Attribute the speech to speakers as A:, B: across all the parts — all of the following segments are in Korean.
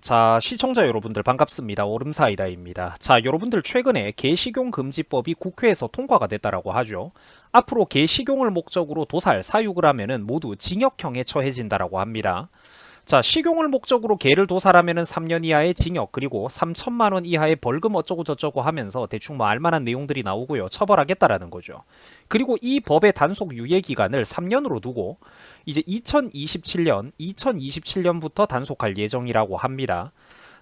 A: 자, 시청자 여러분들 반갑습니다. 오름사이다입니다. 자, 여러분들 최근에 개식용 금지법이 국회에서 통과가 됐다라고 하죠. 앞으로 개식용을 목적으로 도살, 사육을 하면은 모두 징역형에 처해진다라고 합니다. 자, 식용을 목적으로 개를 도살하면은 3년 이하의 징역 그리고 3천만 원 이하의 벌금 어쩌고 저쩌고 하면서 대충 뭐 알만한 내용들이 나오고요. 처벌하겠다라는 거죠. 그리고 이 법의 단속 유예 기간을 3년으로 두고 이제 2027년부터 단속할 예정이라고 합니다.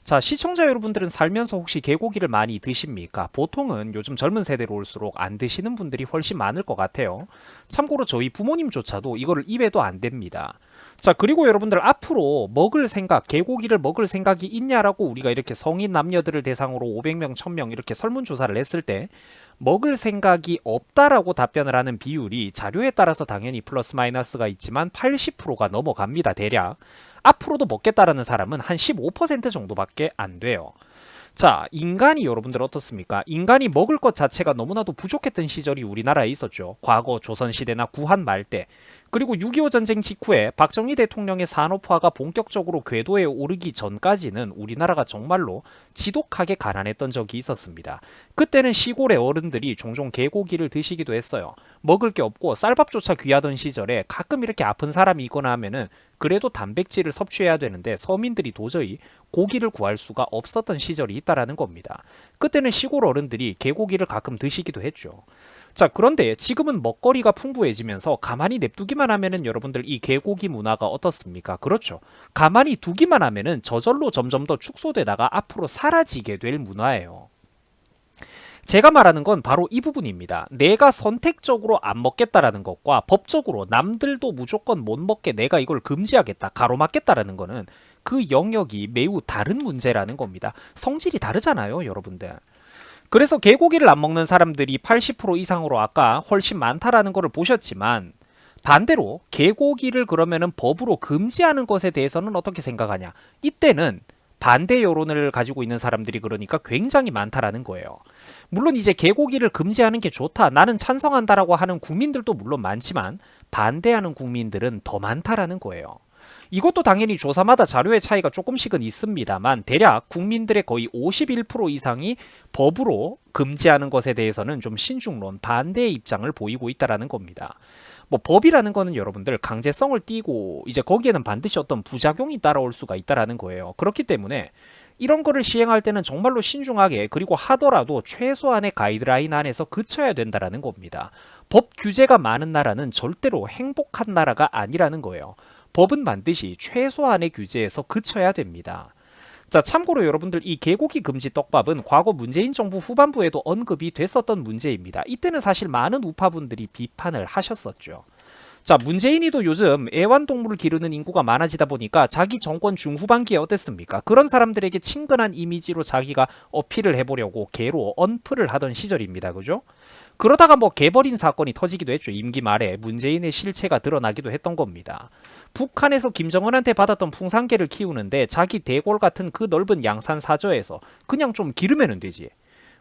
A: 자, 시청자 여러분들은 살면서 혹시 개고기를 많이 드십니까? 보통은 요즘 젊은 세대로 올수록 안 드시는 분들이 훨씬 많을 것 같아요. 참고로 저희 부모님조차도 이거를 입에도 안 댑니다. 자, 그리고 여러분들 앞으로 먹을 생각, 개고기를 먹을 생각이 있냐라고 우리가 이렇게 성인 남녀들을 대상으로 500명, 1000명 이렇게 설문조사를 했을 때 먹을 생각이 없다라고 답변을 하는 비율이 자료에 따라서 당연히 플러스 마이너스가 있지만 80%가 넘어갑니다. 대략. 앞으로도 먹겠다라는 사람은 한 15% 정도밖에 안 돼요. 자, 인간이 여러분들 어떻습니까? 인간이 먹을 것 자체가 너무나도 부족했던 시절이 우리나라에 있었죠. 과거 조선시대나 구한 말 때. 그리고 6.25 전쟁 직후에 박정희 대통령의 산업화가 본격적으로 궤도에 오르기 전까지는 우리나라가 정말로 지독하게 가난했던 적이 있었습니다. 그때는 시골의 어른들이 종종 개고기를 드시기도 했어요. 먹을 게 없고 쌀밥조차 귀하던 시절에 가끔 이렇게 아픈 사람이 있거나 하면은 그래도 단백질을 섭취해야 되는데 서민들이 도저히 고기를 구할 수가 없었던 시절이 있다라는 겁니다. 그때는 시골 어른들이 개고기를 가끔 드시기도 했죠. 자, 그런데 지금은 먹거리가 풍부해지면서 가만히 냅두기만 하면은 여러분들 이 개고기 문화가 어떻습니까? 그렇죠. 가만히 두기만 하면은 저절로 점점 더 축소되다가 앞으로 사라지게 될 문화예요. 제가 말하는 건 바로 이 부분입니다. 내가 선택적으로 안 먹겠다라는 것과 법적으로 남들도 무조건 못 먹게 내가 이걸 금지하겠다, 가로막겠다라는 거는 그 영역이 매우 다른 문제라는 겁니다. 성질이 다르잖아요, 여러분들. 그래서 개고기를 안 먹는 사람들이 80% 이상으로 아까 훨씬 많다라는 것을 보셨지만 반대로 개고기를 그러면은 법으로 금지하는 것에 대해서는 어떻게 생각하냐? 이때는 반대 여론을 가지고 있는 사람들이 그러니까 굉장히 많다라는 거예요. 물론 이제 개고기를 금지하는 게 좋다, 나는 찬성한다라고 하는 국민들도 물론 많지만 반대하는 국민들은 더 많다라는 거예요. 이것도 당연히 조사마다 자료의 차이가 조금씩은 있습니다만 대략 국민들의 거의 51% 이상이 법으로 금지하는 것에 대해서는 좀 신중론, 반대의 입장을 보이고 있다라는 겁니다. 뭐 법이라는 거는 여러분들 강제성을 띠고 이제 거기에는 반드시 어떤 부작용이 따라올 수가 있다라는 거예요. 그렇기 때문에 이런 거를 시행할 때는 정말로 신중하게, 그리고 하더라도 최소한의 가이드라인 안에서 그쳐야 된다라는 겁니다. 법 규제가 많은 나라는 절대로 행복한 나라가 아니라는 거예요. 법은 반드시 최소한의 규제에서 그쳐야 됩니다. 자, 참고로 여러분들 이 개고기 금지 떡밥은 과거 문재인 정부 후반부에도 언급이 됐었던 문제입니다. 이때는 사실 많은 우파분들이 비판을 하셨었죠. 자, 문재인이도 요즘 애완동물을 기르는 인구가 많아지다 보니까 자기 정권 중후반기에 어땠습니까? 그런 사람들에게 친근한 이미지로 자기가 어필을 해보려고 개로 언플을 하던 시절입니다. 그죠? 그러다가 뭐 개버린 사건이 터지기도 했죠. 임기 말에 문재인의 실체가 드러나기도 했던 겁니다. 북한에서 김정은한테 받았던 풍산개를 키우는데 자기 대골 같은 그 넓은 양산 사저에서 그냥 좀 기르면 되지.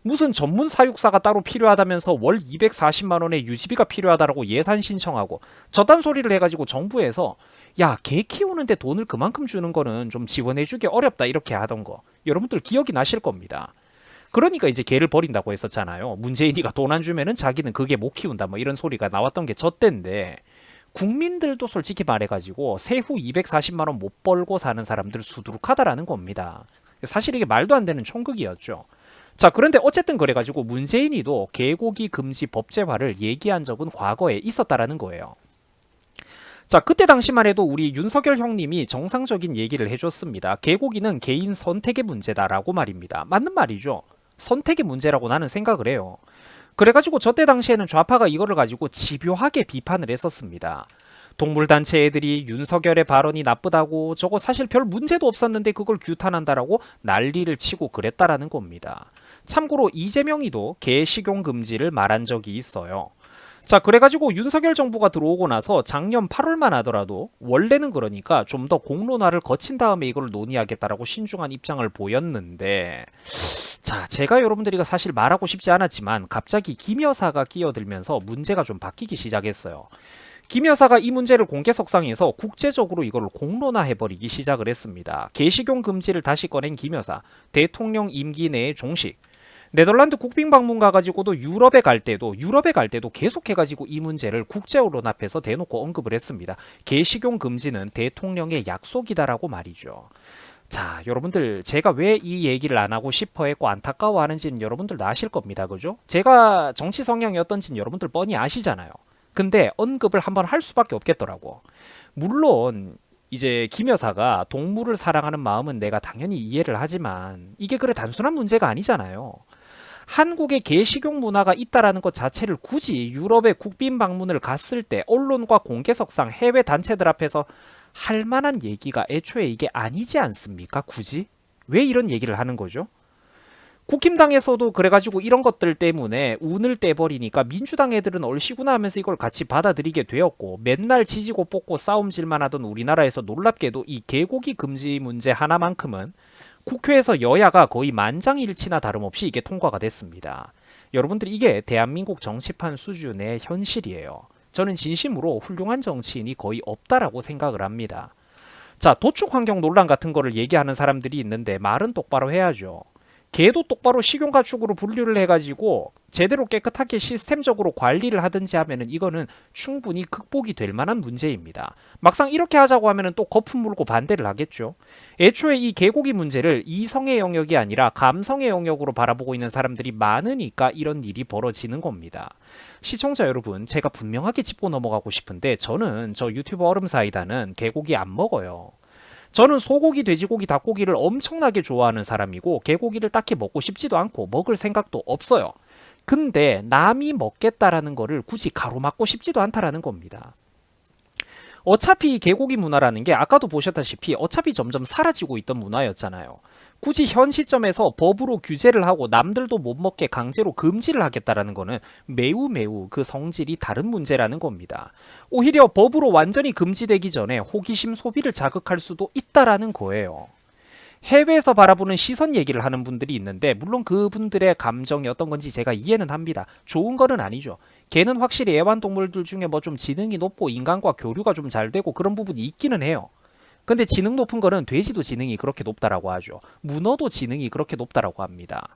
A: 무슨 전문 사육사가 따로 필요하다면서 월 240만 원의 유지비가 필요하다라고 예산 신청하고 저딴 소리를 해가지고 정부에서 야, 개 키우는데 돈을 그만큼 주는 거는 좀 지원해주기 어렵다 이렇게 하던 거 여러분들 기억이 나실 겁니다. 그러니까 이제 개를 버린다고 했었잖아요. 문재인이가 돈 안 주면은 자기는 그게 못 키운다 뭐 이런 소리가 나왔던 게 저 때인데 국민들도 솔직히 말해가지고 세후 240만 원 못 벌고 사는 사람들 수두룩하다라는 겁니다. 사실 이게 말도 안 되는 총극이었죠. 자, 그런데 어쨌든 그래가지고 문재인이도 개고기 금지 법제화를 얘기한 적은 과거에 있었다라는 거예요. 자, 그때 당시만 해도 우리 윤석열 형님이 정상적인 얘기를 해줬습니다. 개고기는 개인 선택의 문제다라고 말입니다. 맞는 말이죠. 선택의 문제라고 나는 생각을 해요. 그래가지고 저때 당시에는 좌파가 이거를 가지고 집요하게 비판을 했었습니다. 동물단체 애들이 윤석열의 발언이 나쁘다고 저거 사실 별 문제도 없었는데 그걸 규탄한다라고 난리를 치고 그랬다라는 겁니다. 참고로 이재명이도 개 식용 금지를 말한 적이 있어요. 자, 그래가지고 윤석열 정부가 들어오고 나서 작년 8월만 하더라도 원래는 그러니까 좀 더 공론화를 거친 다음에 이걸 논의하겠다라고 신중한 입장을 보였는데 자, 제가 여러분들이 사실 말하고 싶지 않았지만 갑자기 김 여사가 끼어들면서 문제가 좀 바뀌기 시작했어요. 김 여사가 이 문제를 공개석상에서 국제적으로 이걸 공론화해버리기 시작을 했습니다. 개식용 금지를 다시 꺼낸 김 여사, 대통령 임기 내에 종식. 네덜란드 국빈 방문 가가지고도 유럽에 갈 때도 계속해가지고 이 문제를 국제 언론 앞에서 대놓고 언급을 했습니다. 개식용 금지는 대통령의 약속이다라고 말이죠. 자, 여러분들 제가 왜 이 얘기를 안 하고 싶어 했고 안타까워하는지는 여러분들도 아실 겁니다. 그죠? 제가 정치 성향이 어떤지는 여러분들 뻔히 아시잖아요. 근데 언급을 한번 할 수밖에 없겠더라고. 물론 이제 김 여사가 동물을 사랑하는 마음은 내가 당연히 이해를 하지만 이게 그래 단순한 문제가 아니잖아요. 한국에 개식용 문화가 있다라는 것 자체를 굳이 유럽의 국빈 방문을 갔을 때 언론과 공개석상 해외 단체들 앞에서 할 만한 얘기가 애초에 이게 아니지 않습니까? 굳이? 왜 이런 얘기를 하는 거죠? 국힘당에서도 그래가지고 이런 것들 때문에 운을 떼버리니까 민주당 애들은 얼씨구나 하면서 이걸 같이 받아들이게 되었고, 맨날 지지고 뽑고 싸움질만 하던 우리나라에서 놀랍게도 이 개고기 금지 문제 하나만큼은 국회에서 여야가 거의 만장일치나 다름없이 이게 통과가 됐습니다. 여러분들 이게 대한민국 정치판 수준의 현실이에요. 저는 진심으로 훌륭한 정치인이 거의 없다라고 생각을 합니다. 자, 도축 환경 논란 같은 거를 얘기하는 사람들이 있는데 말은 똑바로 해야죠. 개도 똑바로 식용가축으로 분류를 해가지고 제대로 깨끗하게 시스템적으로 관리를 하든지 하면은 이거는 충분히 극복이 될 만한 문제입니다. 막상 이렇게 하자고 하면은 또 거품 물고 반대를 하겠죠. 애초에 이 개고기 문제를 이성의 영역이 아니라 감성의 영역으로 바라보고 있는 사람들이 많으니까 이런 일이 벌어지는 겁니다. 시청자 여러분, 제가 분명하게 짚고 넘어가고 싶은데 저는 저 유튜브 얼음사이다는 개고기 안 먹어요. 저는 소고기, 돼지고기, 닭고기를 엄청나게 좋아하는 사람이고 개고기를 딱히 먹고 싶지도 않고 먹을 생각도 없어요. 근데 남이 먹겠다라는 거를 굳이 가로막고 싶지도 않다라는 겁니다. 어차피 개고기 문화라는 게 아까도 보셨다시피 어차피 점점 사라지고 있던 문화였잖아요. 굳이 현 시점에서 법으로 규제를 하고 남들도 못 먹게 강제로 금지를 하겠다라는 거는 매우 그 성질이 다른 문제라는 겁니다. 오히려 법으로 완전히 금지되기 전에 호기심 소비를 자극할 수도 있다라는 거예요. 해외에서 바라보는 시선 얘기를 하는 분들이 있는데 물론 그분들의 감정이 어떤 건지 제가 이해는 합니다. 좋은 거는 아니죠. 개는 확실히 애완동물들 중에 뭐 좀 지능이 높고 인간과 교류가 좀 잘 되고 그런 부분이 있기는 해요. 근데 지능 높은 거는 돼지도 지능이 그렇게 높다라고 하죠. 문어도 지능이 그렇게 높다라고 합니다.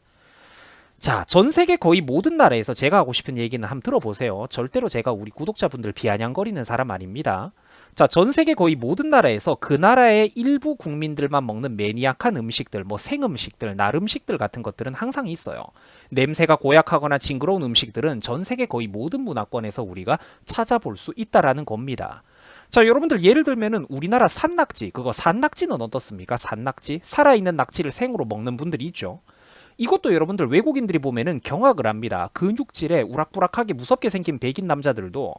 A: 자, 전 세계 거의 모든 나라에서 제가 하고 싶은 얘기는 한번 들어보세요. 절대로 제가 우리 구독자분들 비아냥거리는 사람 아닙니다. 자, 전 세계 거의 모든 나라에서 그 나라의 일부 국민들만 먹는 매니악한 음식들, 뭐 생음식들, 날음식들 같은 것들은 항상 있어요. 냄새가 고약하거나 징그러운 음식들은 전 세계 거의 모든 문화권에서 우리가 찾아볼 수 있다라는 겁니다. 자, 여러분들 예를 들면은 우리나라 산낙지, 그거 산낙지는 어떻습니까? 산낙지? 살아있는 낙지를 생으로 먹는 분들이 있죠. 이것도 여러분들 외국인들이 보면은 경악을 합니다. 근육질에 우락부락하게 무섭게 생긴 백인 남자들도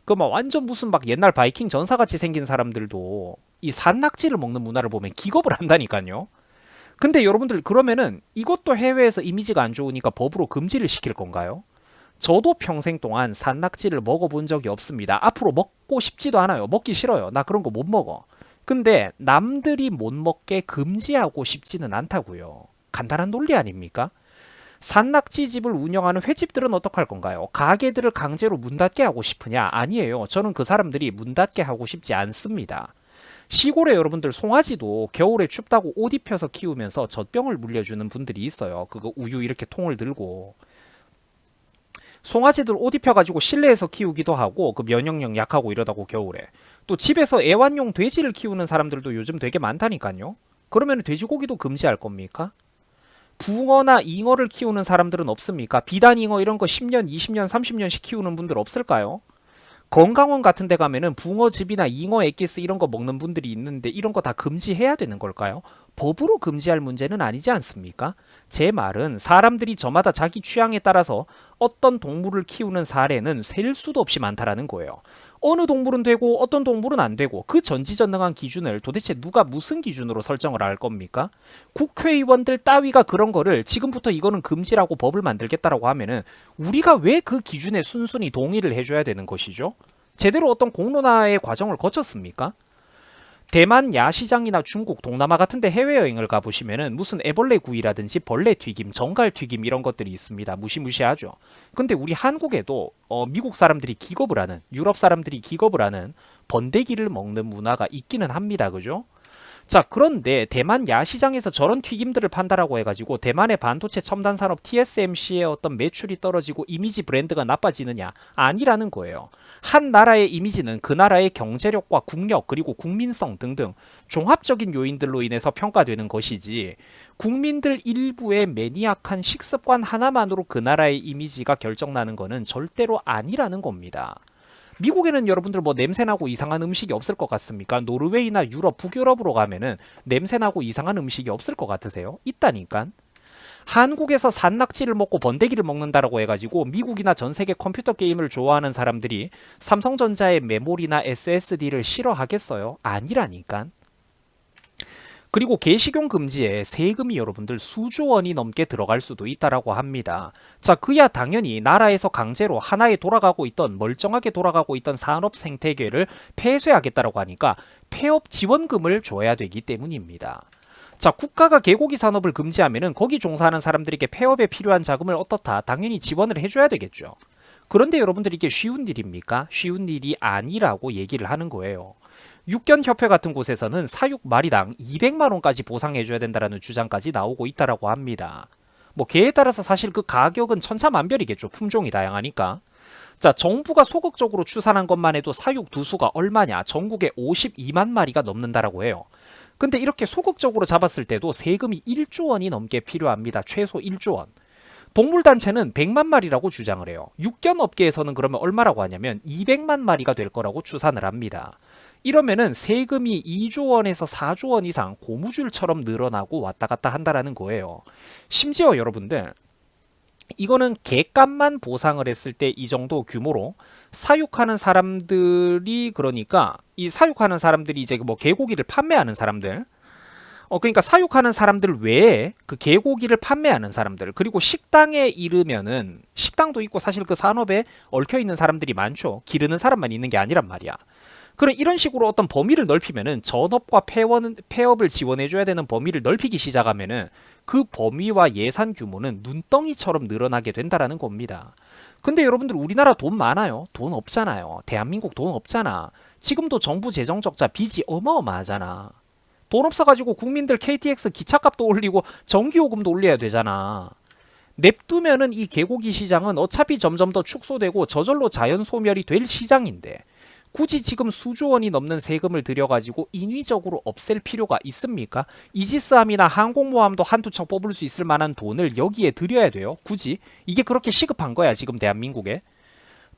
A: 그 막 완전 무슨 막 옛날 바이킹 전사같이 생긴 사람들도 이 산낙지를 먹는 문화를 보면 기겁을 한다니까요. 근데 여러분들 그러면은 이것도 해외에서 이미지가 안 좋으니까 법으로 금지를 시킬 건가요? 저도 평생 동안 산낙지를 먹어본 적이 없습니다. 앞으로 먹고 싶지도 않아요. 먹기 싫어요. 나 그런 거 못 먹어. 근데 남들이 못 먹게 금지하고 싶지는 않다고요. 간단한 논리 아닙니까? 산낙지집을 운영하는 횟집들은 어떡할 건가요? 가게들을 강제로 문 닫게 하고 싶으냐? 아니에요. 저는 그 사람들이 문 닫게 하고 싶지 않습니다. 시골에 여러분들 송아지도 겨울에 춥다고 옷 입혀서 키우면서 젖병을 물려주는 분들이 있어요. 그거 우유 이렇게 통을 들고. 송아지들 옷 입혀가지고 실내에서 키우기도 하고 그 면역력 약하고 이러다고 겨울에. 또 집에서 애완용 돼지를 키우는 사람들도 요즘 되게 많다니까요. 그러면 돼지고기도 금지할 겁니까? 붕어나 잉어를 키우는 사람들은 없습니까? 비단잉어 이런 거 10년, 20년, 30년씩 키우는 분들 없을까요? 건강원 같은 데 가면은 붕어즙이나 잉어 엑기스 이런 거 먹는 분들이 있는데 이런 거 다 금지해야 되는 걸까요? 법으로 금지할 문제는 아니지 않습니까? 제 말은 사람들이 저마다 자기 취향에 따라서 어떤 동물을 키우는 사례는 셀 수도 없이 많다라는 거예요. 어느 동물은 되고 어떤 동물은 안 되고 그 전지전능한 기준을 도대체 누가 무슨 기준으로 설정을 할 겁니까? 국회의원들 따위가 그런 거를 지금부터 이거는 금지라고 법을 만들겠다라고 하면은 우리가 왜 그 기준에 순순히 동의를 해줘야 되는 것이죠? 제대로 어떤 공론화의 과정을 거쳤습니까? 대만 야시장이나 중국, 동남아 같은데 해외여행을 가보시면은 무슨 애벌레 구이라든지 벌레 튀김, 정갈 튀김 이런 것들이 있습니다. 무시무시하죠. 근데 우리 한국에도 미국 사람들이 기겁을 하는, 유럽 사람들이 기겁을 하는 번데기를 먹는 문화가 있기는 합니다. 그죠? 자, 그런데 대만 야시장에서 저런 튀김들을 판다라고 해가지고 대만의 반도체 첨단 산업 TSMC의 어떤 매출이 떨어지고 이미지 브랜드가 나빠지느냐? 아니라는 거예요. 한 나라의 이미지는 그 나라의 경제력과 국력 그리고 국민성 등등 종합적인 요인들로 인해서 평가되는 것이지 국민들 일부의 매니악한 식습관 하나만으로 그 나라의 이미지가 결정나는 것은 절대로 아니라는 겁니다. 미국에는 여러분들 뭐 냄새나고 이상한 음식이 없을 것 같습니까? 노르웨이나 유럽, 북유럽으로 가면은 냄새나고 이상한 음식이 없을 것 같으세요? 있다니까. 한국에서 산낙지를 먹고 번데기를 먹는다라고 해가지고 미국이나 전 세계 컴퓨터 게임을 좋아하는 사람들이 삼성전자의 메모리나 SSD를 싫어하겠어요? 아니라니까. 그리고 게시경 금지에 세금이 여러분들 수조 원이 넘게 들어갈 수도 있다라고 합니다. 자, 그야 당연히 나라에서 강제로 하나에 돌아가고 있던 멀쩡하게 돌아가고 있던 산업 생태계를 폐쇄하겠다라고 하니까 폐업 지원금을 줘야 되기 때문입니다. 자, 국가가 개고기 산업을 금지하면은 거기 종사하는 사람들에게 폐업에 필요한 자금을 어떻다? 당연히 지원을 해줘야 되겠죠. 그런데 여러분들 이게 쉬운 일입니까? 쉬운 일이 아니라고 얘기를 하는 거예요. 육견협회 같은 곳에서는 사육 마리당 200만 원까지 보상해줘야 된다는 주장까지 나오고 있다라고 합니다. 뭐 개에 따라서 사실 그 가격은 천차만별이겠죠. 품종이 다양하니까. 자, 정부가 소극적으로 추산한 것만 해도 사육 두수가 얼마냐? 전국에 52만 마리가 넘는다라고 해요. 근데 이렇게 소극적으로 잡았을 때도 세금이 1조 원이 넘게 필요합니다. 최소 1조 원. 동물단체는 100만 마리라고 주장을 해요. 육견업계에서는 그러면 얼마라고 하냐면 200만 마리가 될 거라고 추산을 합니다. 이러면은 세금이 2조 원에서 4조 원 이상 고무줄처럼 늘어나고 왔다 갔다 한다라는 거예요. 심지어 여러분들 이거는 개값만 보상을 했을 때 이 정도 규모로 사육하는 사람들이 그러니까 이 사육하는 사람들이 이제 뭐 개고기를 판매하는 사람들 그러니까 사육하는 사람들 외에 그 개고기를 판매하는 사람들 그리고 식당에 이르면은 식당도 있고 사실 그 산업에 얽혀 있는 사람들이 많죠. 기르는 사람만 있는 게 아니란 말이야. 그럼 이런 식으로 어떤 범위를 넓히면은 전업과 폐업을 지원해줘야 되는 범위를 넓히기 시작하면은 그 범위와 예산 규모는 눈덩이처럼 늘어나게 된다라는 겁니다. 근데 여러분들 우리나라 돈 많아요? 돈 없잖아요. 대한민국 돈 없잖아. 지금도 정부 재정 적자 빚이 어마어마하잖아. 돈 없어가지고 국민들 KTX 기차값도 올리고 전기요금도 올려야 되잖아. 냅두면은 이 개고기 시장은 어차피 점점 더 축소되고 저절로 자연 소멸이 될 시장인데 굳이 지금 수조 원이 넘는 세금을 들여가지고 인위적으로 없앨 필요가 있습니까? 이지스함이나 항공모함도 한두 척 뽑을 수 있을 만한 돈을 여기에 들여야 돼요? 굳이? 이게 그렇게 시급한 거야 지금 대한민국에?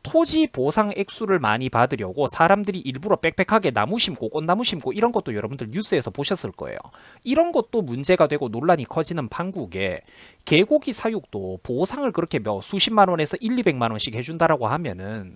A: 토지 보상 액수를 많이 받으려고 사람들이 일부러 빽빽하게 나무 심고 꽃나무 심고 이런 것도 여러분들 뉴스에서 보셨을 거예요. 이런 것도 문제가 되고 논란이 커지는 판국에 개고기 사육도 보상을 그렇게 수십만 원에서 200만 원씩 해준다라고 하면은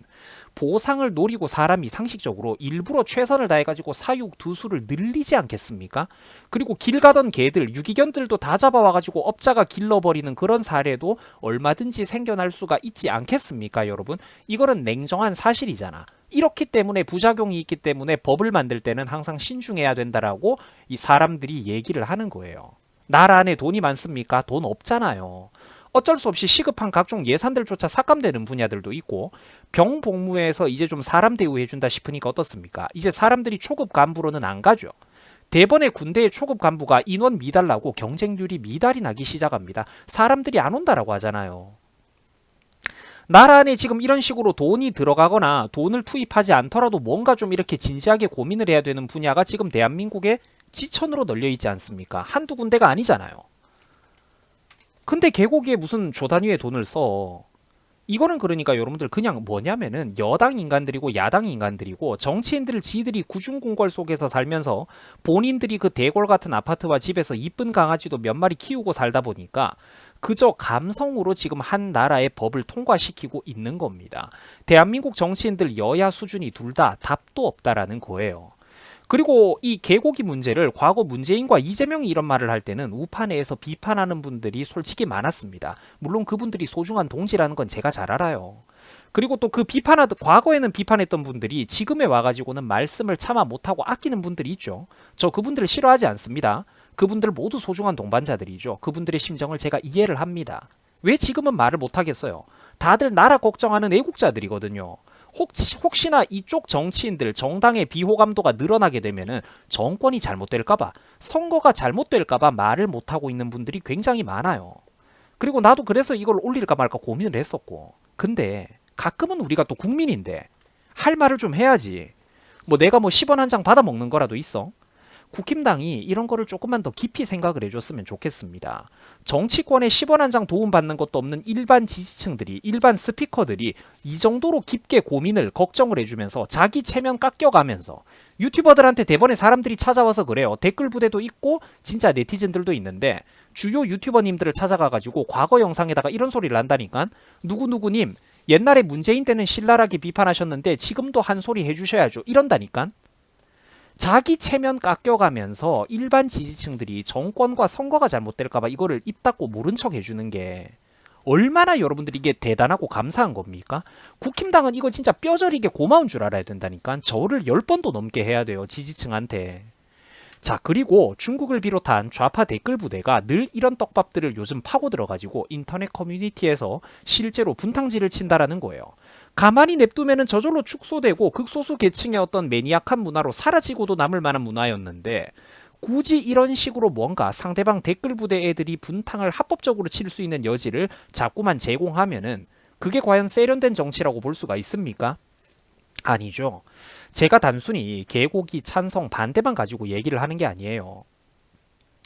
A: 보상을 노리고 사람이 상식적으로 일부러 최선을 다해가지고 사육 두수를 늘리지 않겠습니까? 그리고 길 가던 개들, 유기견들도 다 잡아와가지고 업자가 길러버리는 그런 사례도 얼마든지 생겨날 수가 있지 않겠습니까, 여러분? 이거는 냉정한 사실이잖아. 이렇기 때문에 부작용이 있기 때문에 법을 만들 때는 항상 신중해야 된다라고 이 사람들이 얘기를 하는 거예요. 나라 안에 돈이 많습니까? 돈 없잖아요. 어쩔 수 없이 시급한 각종 예산들조차 삭감되는 분야들도 있고 병복무에서 이제 좀 사람 대우해준다 싶으니까 어떻습니까? 이제 사람들이 초급 간부로는 안 가죠. 대번에 군대의 초급 간부가 인원 미달나고 경쟁률이 미달이 나기 시작합니다. 사람들이 안 온다라고 하잖아요. 나라 안에 지금 이런 식으로 돈이 들어가거나 돈을 투입하지 않더라도 뭔가 좀 이렇게 진지하게 고민을 해야 되는 분야가 지금 대한민국에 지천으로 널려 있지 않습니까? 한두 군데가 아니잖아요. 근데 개고기에 무슨 조 단위의 돈을 써. 이거는 그러니까 여러분들 그냥 뭐냐면은 여당 인간들이고 야당 인간들이고 정치인들 지들이 구중궁궐 속에서 살면서 본인들이 그 대궐 같은 아파트와 집에서 이쁜 강아지도 몇 마리 키우고 살다 보니까 그저 감성으로 지금 한 나라의 법을 통과시키고 있는 겁니다. 대한민국 정치인들 여야 수준이 둘 다 답도 없다라는 거예요. 그리고 이 개고기 문제를 과거 문재인과 이재명이 이런 말을 할 때는 우파 내에서 비판하는 분들이 솔직히 많았습니다. 물론 그분들이 소중한 동지라는 건 제가 잘 알아요. 그리고 또 그 과거에는 비판했던 분들이 지금에 와가지고는 말씀을 차마 못하고 아끼는 분들이 있죠. 저 그분들을 싫어하지 않습니다. 그분들 모두 소중한 동반자들이죠. 그분들의 심정을 제가 이해를 합니다. 왜 지금은 말을 못하겠어요? 다들 나라 걱정하는 애국자들이거든요. 혹시나 이쪽 정치인들 정당의 비호감도가 늘어나게 되면은 정권이 잘못될까봐, 선거가 잘못될까봐 말을 못하고 있는 분들이 굉장히 많아요. 그리고 나도 그래서 이걸 올릴까 말까 고민을 했었고. 근데 가끔은 우리가 또 국민인데 할 말을 좀 해야지. 뭐 내가 뭐 10원 한 장 받아 먹는 거라도 있어. 국힘당이 이런 거를 조금만 더 깊이 생각을 해줬으면 좋겠습니다. 정치권에 10원 한 장 도움받는 것도 없는 일반 지지층들이, 일반 스피커들이 이 정도로 깊게 고민을, 걱정을 해주면서 자기 체면 깎여가면서 유튜버들한테 대번에 사람들이 찾아와서 그래요. 댓글 부대도 있고 진짜 네티즌들도 있는데 주요 유튜버님들을 찾아가가지고 과거 영상에다가 이런 소리를 한다니까. 누구누구님 옛날에 문재인 때는 신랄하게 비판하셨는데 지금도 한 소리 해주셔야죠. 이런다니까. 자기 체면 깎여가면서 일반 지지층들이 정권과 선거가 잘못될까봐 이거를 입 닫고 모른 척 해주는 게 얼마나 여러분들이 이게 대단하고 감사한 겁니까? 국힘당은 이거 진짜 뼈저리게 고마운 줄 알아야 된다니까. 저를 10번도 넘게 해야 돼요, 지지층한테. 자, 그리고 중국을 비롯한 좌파 댓글 부대가 늘 이런 떡밥들을 요즘 파고 들어가지고 인터넷 커뮤니티에서 실제로 분탕질을 친다라는 거예요. 가만히 냅두면은 저절로 축소되고 극소수 계층의 어떤 매니악한 문화로 사라지고도 남을 만한 문화였는데 굳이 이런 식으로 뭔가 상대방 댓글 부대 애들이 분탕을 합법적으로 칠 수 있는 여지를 자꾸만 제공하면은 그게 과연 세련된 정치라고 볼 수가 있습니까? 아니죠. 제가 단순히 개고기 찬성 반대만 가지고 얘기를 하는 게 아니에요.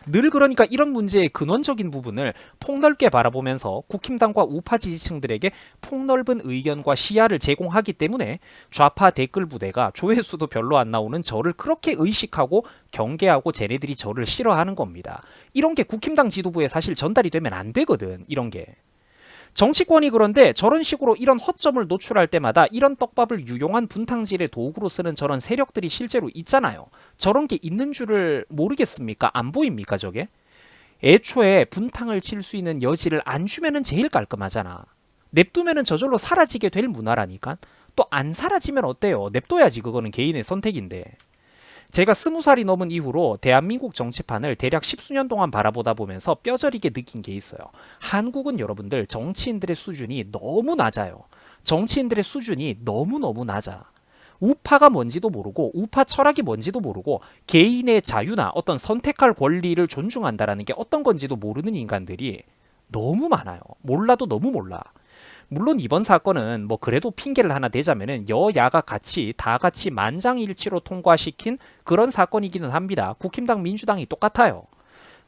A: 늘 그러니까 이런 문제의 근원적인 부분을 폭넓게 바라보면서 국힘당과 우파 지지층들에게 폭넓은 의견과 시야를 제공하기 때문에 좌파 댓글 부대가 조회수도 별로 안 나오는 저를 그렇게 의식하고 경계하고 쟤네들이 저를 싫어하는 겁니다. 이런 게 국힘당 지도부에 사실 전달이 되면 안 되거든. 이런 게. 정치권이 그런데 저런 식으로 이런 허점을 노출할 때마다 이런 떡밥을 유용한 분탕질의 도구로 쓰는 저런 세력들이 실제로 있잖아요. 저런 게 있는 줄을 모르겠습니까? 안 보입니까 저게? 애초에 분탕을 칠 수 있는 여지를 안 주면은 제일 깔끔하잖아. 냅두면은 저절로 사라지게 될 문화라니까. 또 안 사라지면 어때요? 냅둬야지. 그거는 개인의 선택인데. 제가 20살이 넘은 이후로 대한민국 정치판을 대략 10수년 동안 바라보다 보면서 뼈저리게 느낀 게 있어요. 한국은 여러분들 정치인들의 수준이 너무 낮아요. 정치인들의 수준이 너무너무 낮아. 우파가 뭔지도 모르고 우파 철학이 뭔지도 모르고 개인의 자유나 어떤 선택할 권리를 존중한다라는 게 어떤 건지도 모르는 인간들이 너무 많아요. 몰라도 너무 몰라. 물론 이번 사건은 뭐 그래도 핑계를 하나 대자면은 여야가 다 같이 만장일치로 통과시킨 그런 사건이기는 합니다. 국힘당 민주당이 똑같아요.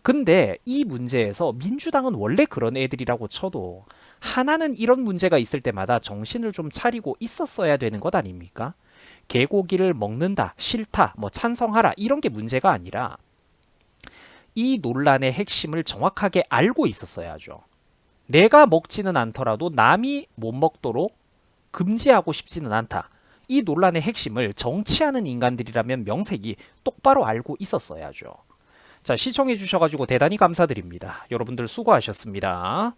A: 근데 이 문제에서 민주당은 원래 그런 애들이라고 쳐도 하나는 이런 문제가 있을 때마다 정신을 좀 차리고 있었어야 되는 것 아닙니까? 개고기를 먹는다, 싫다, 뭐 찬성하라 이런 게 문제가 아니라 이 논란의 핵심을 정확하게 알고 있었어야죠. 내가 먹지는 않더라도 남이 못 먹도록 금지하고 싶지는 않다. 이 논란의 핵심을 정치하는 인간들이라면 명색이 똑바로 알고 있었어야죠. 자, 시청해 주셔가지고 대단히 감사드립니다. 여러분들 수고하셨습니다.